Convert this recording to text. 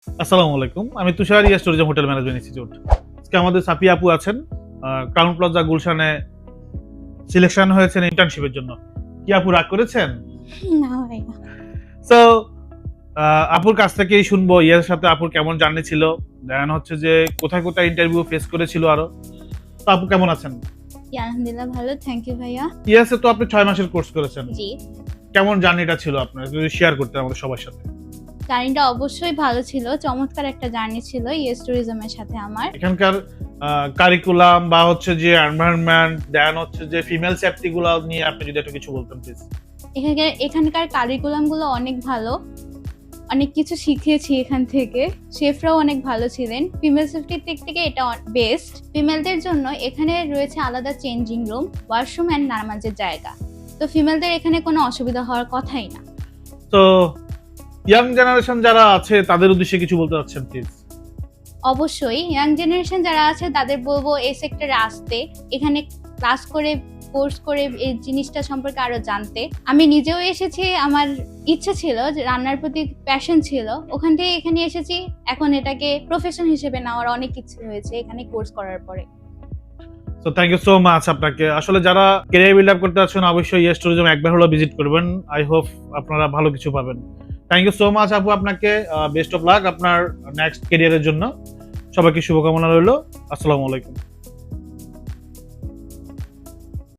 আসসালামু আলাইকুম। আমি তুষার ইয়াস ট্যুরিজম হোটেল ম্যানেজমেন্ট ইনস্টিটিউট। আজকে আমাদের সাফিয়া আপু আছেন। ক্রাউন প্লাজা গুলশানে সিলেকশন হয়েছেন ইন্টার্নশিপের জন্য। কি আপু রাগ করেছেন? না ভাইয়া। সো আপুর কাছ থেকেই শুনবো ইয়ার সাথে আপুর কেমন জার্নি ছিল। দেন হচ্ছে যে কোথায় কোথায় ইন্টারভিউ ফেস করেছিল আরো। তো আপু কেমন আছেন? আলহামদুলিল্লাহ ভালো, থ্যাংক ইউ ভাইয়া। ইয়াসে তো আপনি 6 মাসের কোর্স করেছেন। জি, কেমন জার্নিটা ছিল আপনার? যদি শেয়ার করতেন আমাদের সবার সাথে। জার্নিটা অবশ্যই ভালো ছিল, চমৎকার একটা জার্নি ছিল ইয়েস ট্যুরিজমের সাথে আমার। এখানকার কারিকুলাম বা হচ্ছে যে এনভায়রনমেন্ট দেন হচ্ছে যে ফিমেল সেফটি গুলো নিয়ে আপনি যদি একটু কিছু বলতেন প্লিজ। এখানকার কারিকুলাম গুলো অনেক ভালো, অনেক কিছু শিখেছি এখান থেকে। শেফরাও অনেক ভালো ছিলেন। ফিমেল সেফটির দিক থেকে এটা বেস্ট। ফিমেলদের জন্য এখানে রয়েছে আলাদা চেঞ্জিং রুম, ওয়াশরুম অ্যান্ড নামাজের জায়গা। তো ফিমেলদের এখানে কোনো অসুবিধা হওয়ার কথাই না। তো ইয়াং জেনারেশন যারা আছে তাদের উদ্দেশ্যে কিছু বলতে চাচ্ছেন প্লিজ। অবশ্যই ইয়াং জেনারেশন যারা আছে তাদের বলবো এই সেক্টরে আসতে, এখানে ক্লাস করে কোর্স করে এই জিনিসটা সম্পর্কে আরো জানতে। আমি নিজেও এসেছি, আমার ইচ্ছা ছিল যে রান্নার প্রতি প্যাশন ছিল, ওখান থেকে এখানে এসেছি। এখন এটাকে প্রফেশন হিসেবে নেওয়ার অনেক ইচ্ছে হয়েছে এখানে কোর্স করার পরে। So thank you so much আপনাকে। আসলে যারা ক্যারিয়ার বিল্ড আপ করতে চাচ্ছেন অবশ্যই ইয়েস ট্যুরিজম একবার হলো ভিজিট করবেন। আই হোপ আপনারা ভালো কিছু পাবেন। থ্যাংক ইউ সো মাচ আপু, আপনাকে বেস্ট অফ লাক আপনার নেক্সট ক্যারিয়ারের জন্য। সবাইকে শুভকামনা রইল। আসসালামু আলাইকুম।